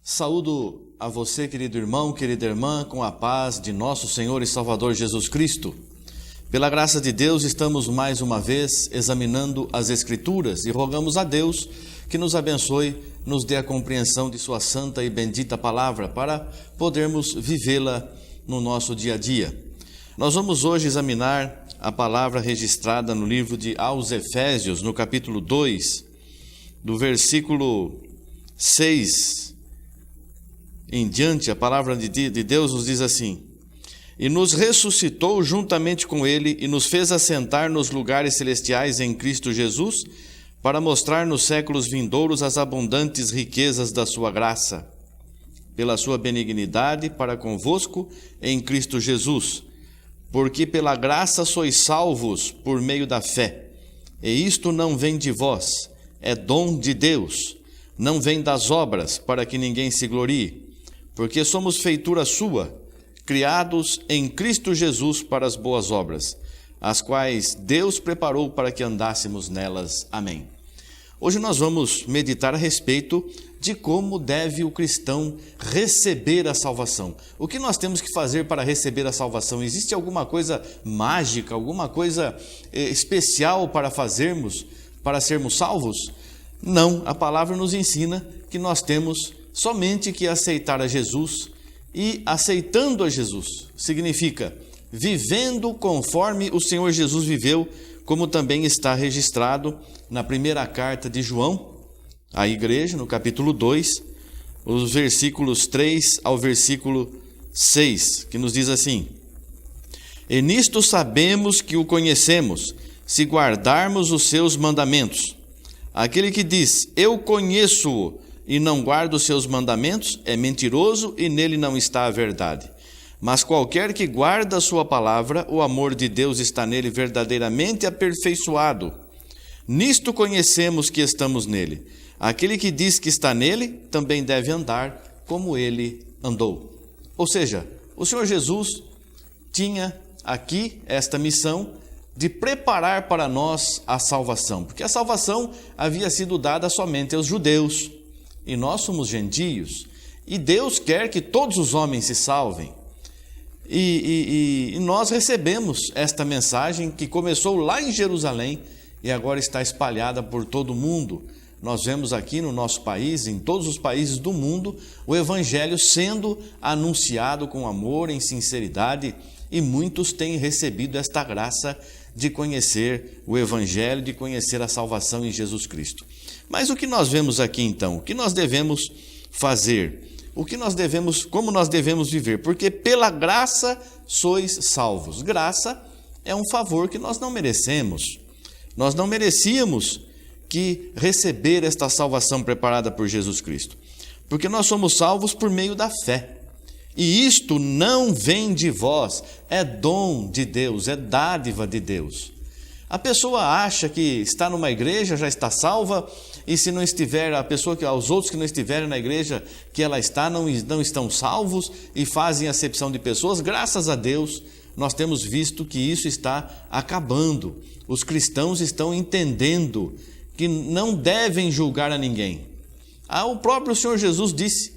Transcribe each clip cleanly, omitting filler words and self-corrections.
Saúdo a você, querido irmão, querida irmã, com a paz de nosso Senhor e Salvador Jesus Cristo. Pela graça de Deus, estamos mais uma vez examinando as Escrituras e rogamos a Deus que nos abençoe, nos dê a compreensão de sua santa e bendita palavra para podermos vivê-la no nosso dia a dia. Nós vamos hoje examinar a palavra registrada no livro de aos Efésios, no capítulo 2, do versículo 6 em diante. A palavra de Deus nos diz assim: e nos ressuscitou juntamente com ele e nos fez assentar nos lugares celestiais em Cristo Jesus, para mostrar nos séculos vindouros as abundantes riquezas da sua graça, pela sua benignidade para convosco em Cristo Jesus, porque pela graça sois salvos por meio da fé, e isto não vem de vós, é dom de Deus, não vem das obras, para que ninguém se glorie, porque somos feitura sua, criados em Cristo Jesus para as boas obras, as quais Deus preparou para que andássemos nelas. Amém. Hoje nós vamos meditar a respeito de como deve o cristão receber a salvação. O que nós temos que fazer para receber a salvação? Existe alguma coisa mágica, alguma coisa especial para fazermos, para sermos salvos? Não, a palavra nos ensina que nós temos somente que aceitar a Jesus, e aceitando a Jesus significa vivendo conforme o Senhor Jesus viveu, como também está registrado na primeira carta de João à igreja, no capítulo 2, os versículos 3 ao versículo 6, que nos diz assim: e nisto sabemos que o conhecemos, se guardarmos os seus mandamentos. Aquele que diz, eu conheço-o, e não guarda os seus mandamentos, é mentiroso e nele não está a verdade. Mas qualquer que guarda a sua palavra, o amor de Deus está nele verdadeiramente aperfeiçoado. Nisto conhecemos que estamos nele. Aquele que diz que está nele, também deve andar como ele andou. Ou seja, o Senhor Jesus tinha aqui esta missão de preparar para nós a salvação, porque a salvação havia sido dada somente aos judeus, e nós somos gentios, e Deus quer que todos os homens se salvem. E nós recebemos esta mensagem que começou lá em Jerusalém e agora está espalhada por todo o mundo. Nós vemos aqui no nosso país, em todos os países do mundo, o Evangelho sendo anunciado com amor, em sinceridade, e muitos têm recebido esta graça de conhecer o Evangelho, de conhecer a salvação em Jesus Cristo. Mas o que nós vemos aqui então? O que nós devemos fazer? Como nós devemos viver? Porque pela graça sois salvos. Graça é um favor que nós não merecemos. Nós não merecíamos que receber esta salvação preparada por Jesus Cristo. Porque nós somos salvos por meio da fé. E isto não vem de vós, é dom de Deus, é dádiva de Deus. A pessoa acha que está numa igreja, já está salva, e se não estiver, os outros que não estiverem na igreja que ela está, não estão salvos, e fazem acepção de pessoas. Graças a Deus, nós temos visto que isso está acabando. Os cristãos estão entendendo que não devem julgar a ninguém. O próprio Senhor Jesus disse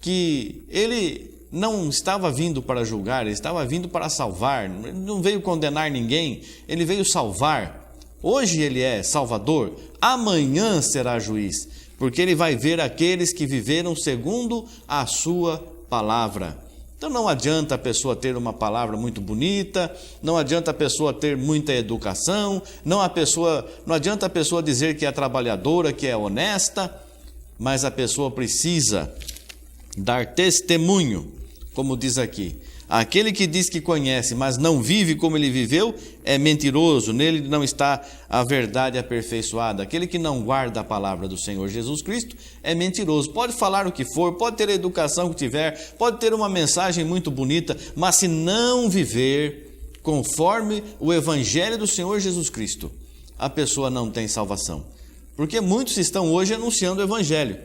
que Ele não estava vindo para julgar, Ele estava vindo para salvar. Ele não veio condenar ninguém, Ele veio salvar. Hoje Ele é Salvador, amanhã será juiz, porque Ele vai ver aqueles que viveram segundo a sua palavra. Então não adianta a pessoa ter uma palavra muito bonita, não adianta a pessoa ter muita educação, não adianta a pessoa dizer que é trabalhadora, que é honesta, mas a pessoa precisa dar testemunho, como diz aqui. Aquele que diz que conhece, mas não vive como ele viveu, é mentiroso, nele não está a verdade aperfeiçoada. Aquele que não guarda a palavra do Senhor Jesus Cristo é mentiroso. Pode falar o que for, pode ter a educação que tiver, pode ter uma mensagem muito bonita, mas se não viver conforme o Evangelho do Senhor Jesus Cristo, a pessoa não tem salvação. Porque muitos estão hoje anunciando o Evangelho,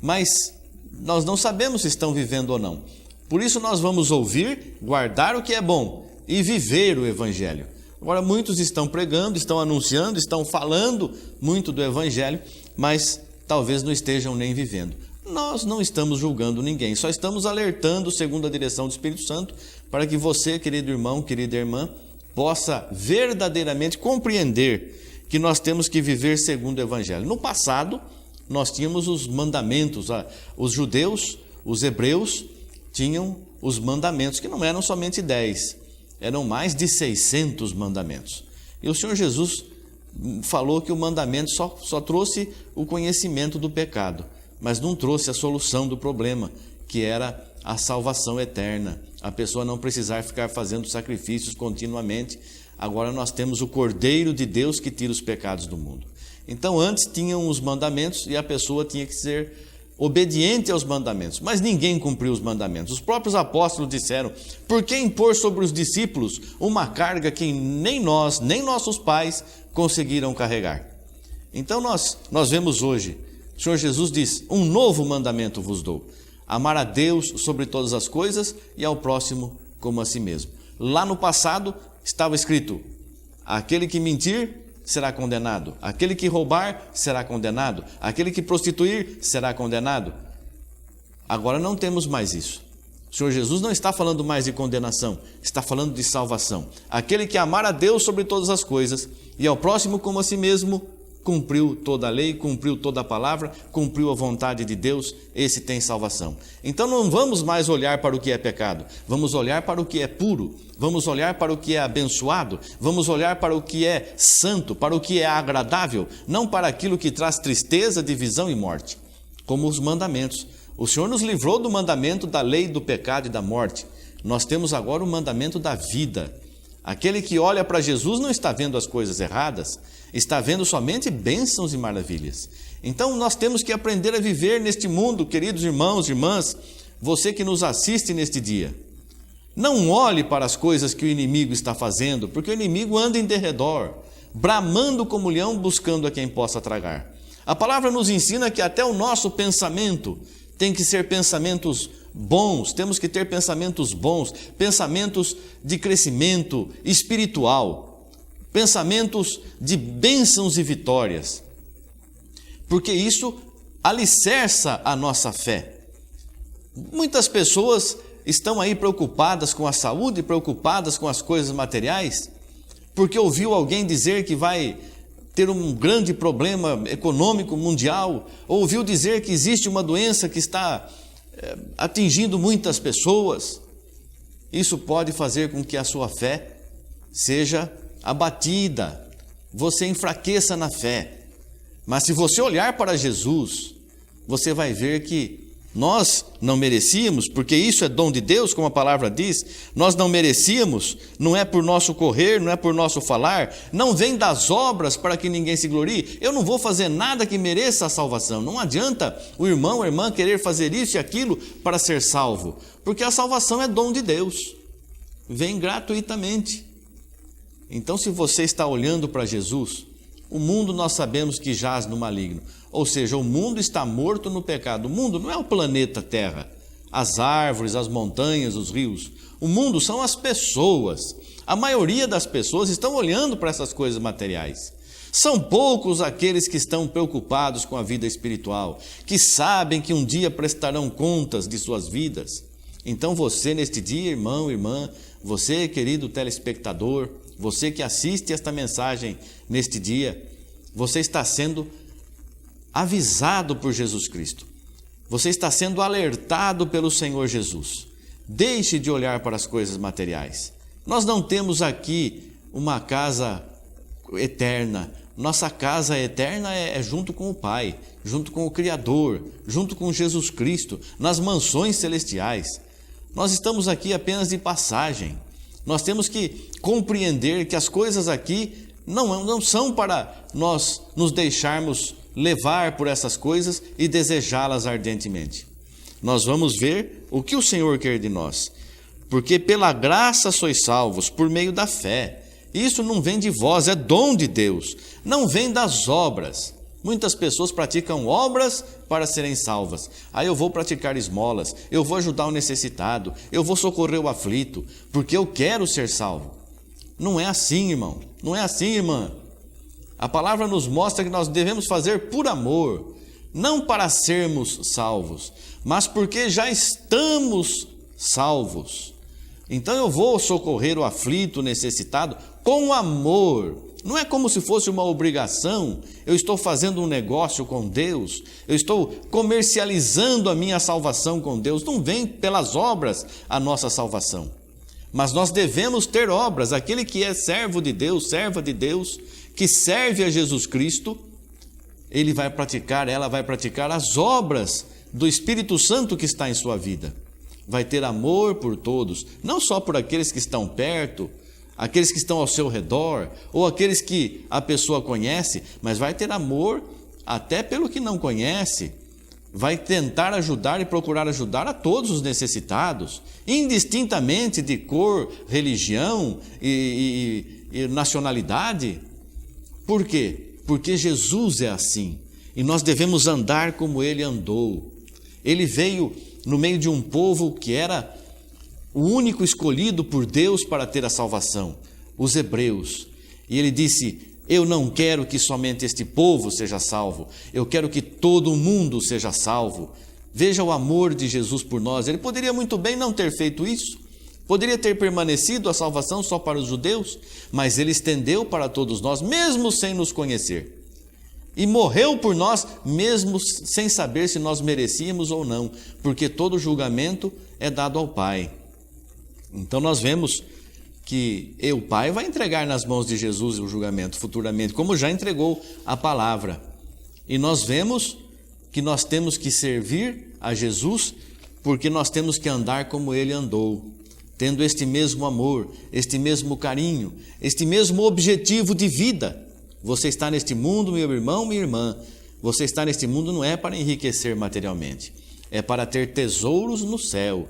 mas nós não sabemos se estão vivendo ou não. Por isso nós vamos ouvir, guardar o que é bom e viver o Evangelho. Agora muitos estão pregando, estão anunciando, estão falando muito do Evangelho, mas talvez não estejam nem vivendo. Nós não estamos julgando ninguém, só estamos alertando, segundo a direção do Espírito Santo, para que você, querido irmão, querida irmã, possa verdadeiramente compreender que nós temos que viver segundo o Evangelho. No passado, nós tínhamos os mandamentos, os judeus, os hebreus, tinham os mandamentos, que não eram somente 10, eram mais de 600 mandamentos. E o Senhor Jesus falou que o mandamento só trouxe o conhecimento do pecado, mas não trouxe a solução do problema, que era a salvação eterna, a pessoa não precisar ficar fazendo sacrifícios continuamente. Agora nós temos o Cordeiro de Deus que tira os pecados do mundo. Então antes tinham os mandamentos e a pessoa tinha que ser obediente aos mandamentos, mas ninguém cumpriu os mandamentos. Os próprios apóstolos disseram: por que impor sobre os discípulos uma carga que nem nós, nem nossos pais conseguiram carregar? Então nós vemos hoje, o Senhor Jesus diz: um novo mandamento vos dou, amar a Deus sobre todas as coisas e ao próximo como a si mesmo. Lá no passado estava escrito: aquele que mentir será condenado, aquele que roubar será condenado, aquele que prostituir será condenado. Agora não temos mais isso. O Senhor Jesus não está falando mais de condenação, está falando de salvação. Aquele que amar a Deus sobre todas as coisas e ao próximo como a si mesmo, cumpriu toda a lei, cumpriu toda a palavra, cumpriu a vontade de Deus, esse tem salvação. Então não vamos mais olhar para o que é pecado, vamos olhar para o que é puro, vamos olhar para o que é abençoado, vamos olhar para o que é santo, para o que é agradável, não para aquilo que traz tristeza, divisão e morte, como os mandamentos. O Senhor nos livrou do mandamento da lei, do pecado e da morte. Nós temos agora o mandamento da vida. Aquele que olha para Jesus não está vendo as coisas erradas, está vendo somente bênçãos e maravilhas. Então nós temos que aprender a viver neste mundo, queridos irmãos e irmãs, você que nos assiste neste dia. Não olhe para as coisas que o inimigo está fazendo, porque o inimigo anda em derredor, bramando como leão, buscando a quem possa tragar. A palavra nos ensina que até o nosso pensamento tem que ser pensamentos bons, temos que ter pensamentos bons, pensamentos de crescimento espiritual, pensamentos de bênçãos e vitórias, porque isso alicerça a nossa fé. Muitas pessoas estão aí preocupadas com a saúde, preocupadas com as coisas materiais, porque ouviu alguém dizer que vai ter um grande problema econômico mundial, ou ouviu dizer que existe uma doença que está atingindo muitas pessoas. Isso pode fazer com que a sua fé seja abatida, você enfraqueça na fé. Mas se você olhar para Jesus, você vai ver que nós não merecíamos, porque isso é dom de Deus, como a palavra diz, nós não merecíamos, não é por nosso correr, não é por nosso falar, não vem das obras para que ninguém se glorie. Eu não vou fazer nada que mereça a salvação. Não adianta o irmão, a irmã querer fazer isso e aquilo para ser salvo, porque a salvação é dom de Deus, vem gratuitamente. Então, se você está olhando para Jesus, o mundo nós sabemos que jaz no maligno, ou seja, o mundo está morto no pecado. O mundo não é o planeta Terra, as árvores, as montanhas, os rios. O mundo são as pessoas. A maioria das pessoas estão olhando para essas coisas materiais. São poucos aqueles que estão preocupados com a vida espiritual, que sabem que um dia prestarão contas de suas vidas. Então você neste dia, irmão, irmã, você querido telespectador, você que assiste esta mensagem neste dia, você está sendo avisado por Jesus Cristo. Você está sendo alertado pelo Senhor Jesus. Deixe de olhar para as coisas materiais. Nós não temos aqui uma casa eterna. Nossa casa eterna é junto com o Pai, junto com o Criador, junto com Jesus Cristo, nas mansões celestiais. Nós estamos aqui apenas de passagem. Nós temos que compreender que as coisas aqui não são para nós nos deixarmos levar por essas coisas e desejá-las ardentemente. Nós vamos ver o que o Senhor quer de nós. Porque pela graça sois salvos, por meio da fé. Isso não vem de vós, é dom de Deus. Não vem das obras. Muitas pessoas praticam obras para serem salvas. Aí eu vou praticar esmolas, eu vou ajudar o necessitado, eu vou socorrer o aflito, porque eu quero ser salvo. Não é assim, irmão. Não é assim, irmã. A palavra nos mostra que nós devemos fazer por amor, não para sermos salvos, mas porque já estamos salvos. Então eu vou socorrer o aflito, o necessitado, com amor. Não é como se fosse uma obrigação. Eu estou fazendo um negócio com Deus, eu estou comercializando a minha salvação com Deus. Não vem pelas obras a nossa salvação, mas nós devemos ter obras. Aquele que é servo de Deus, serva de Deus, que serve a Jesus Cristo, ela vai praticar as obras do Espírito Santo que está em sua vida. Vai ter amor por todos, não só por aqueles que estão perto, aqueles que estão ao seu redor, ou aqueles que a pessoa conhece, mas vai ter amor até pelo que não conhece. Vai tentar ajudar e procurar ajudar a todos os necessitados, indistintamente de cor, religião e nacionalidade. Por quê? Porque Jesus é assim, e nós devemos andar como Ele andou. Ele veio no meio de um povo que era o único escolhido por Deus para ter a salvação, os hebreus. E Ele disse: eu não quero que somente este povo seja salvo, eu quero que todo mundo seja salvo. Veja o amor de Jesus por nós. Ele poderia muito bem não ter feito isso, poderia ter permanecido a salvação só para os judeus, mas Ele estendeu para todos nós, mesmo sem nos conhecer. E morreu por nós, mesmo sem saber se nós merecíamos ou não, porque todo julgamento é dado ao Pai. Então nós vemos que o Pai vai entregar nas mãos de Jesus o julgamento futuramente, como já entregou a palavra. E nós vemos que nós temos que servir a Jesus, porque nós temos que andar como Ele andou, tendo este mesmo amor, este mesmo carinho, este mesmo objetivo de vida. Você está neste mundo, meu irmão, minha irmã, você está neste mundo não é para enriquecer materialmente, é para ter tesouros no céu,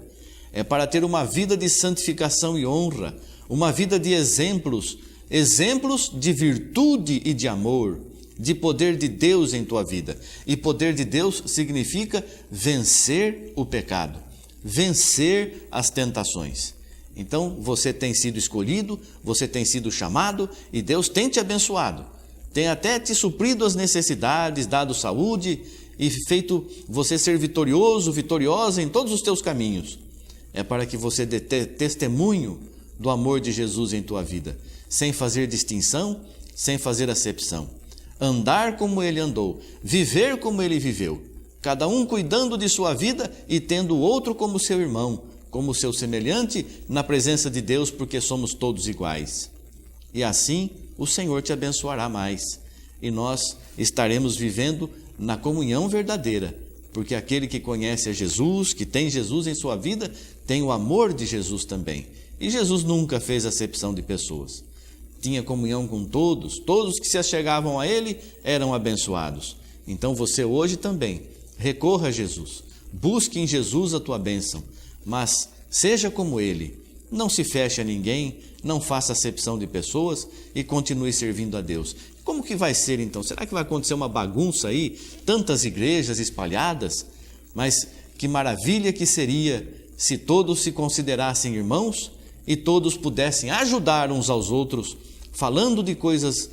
é para ter uma vida de santificação e honra, uma vida de exemplos de virtude e de amor, de poder de Deus em tua vida. E poder de Deus significa vencer o pecado, vencer as tentações. Então você tem sido escolhido, você tem sido chamado e Deus tem te abençoado. Tem até te suprido as necessidades, dado saúde e feito você ser vitorioso, vitoriosa em todos os teus caminhos. É para que você dê testemunho do amor de Jesus em tua vida, sem fazer distinção, sem fazer acepção. Andar como Ele andou, viver como Ele viveu, cada um cuidando de sua vida e tendo o outro como seu irmão, como seu semelhante na presença de Deus, porque somos todos iguais. E assim o Senhor te abençoará mais, e nós estaremos vivendo na comunhão verdadeira, porque aquele que conhece a Jesus, que tem Jesus em sua vida, tem o amor de Jesus também. E Jesus nunca fez acepção de pessoas. Tinha comunhão com todos, todos que se achegavam a Ele eram abençoados. Então você hoje também recorra a Jesus, busque em Jesus a tua bênção, mas seja como Ele, não se feche a ninguém, não faça acepção de pessoas e continue servindo a Deus. Como que vai ser então? Será que vai acontecer uma bagunça aí? Tantas igrejas espalhadas? Mas que maravilha que seria se todos se considerassem irmãos e todos pudessem ajudar uns aos outros, falando de coisas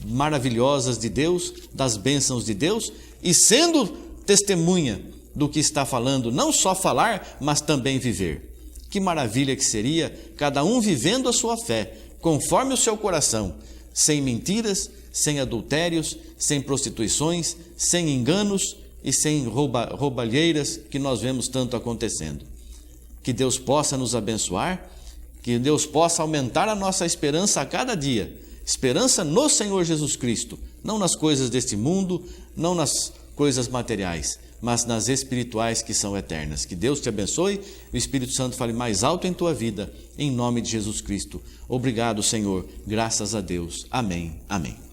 maravilhosas de Deus, das bênçãos de Deus, e sendo testemunha do que está falando, não só falar, mas também viver. Que maravilha que seria cada um vivendo a sua fé, conforme o seu coração, sem mentiras, sem adultérios, sem prostituições, sem enganos e sem roubalheiras que nós vemos tanto acontecendo. Que Deus possa nos abençoar, que Deus possa aumentar a nossa esperança a cada dia, esperança no Senhor Jesus Cristo, não nas coisas deste mundo, não nas coisas materiais, mas nas espirituais que são eternas. Que Deus te abençoe, o Espírito Santo fale mais alto em tua vida, em nome de Jesus Cristo. Obrigado, Senhor, graças a Deus. Amém, amém.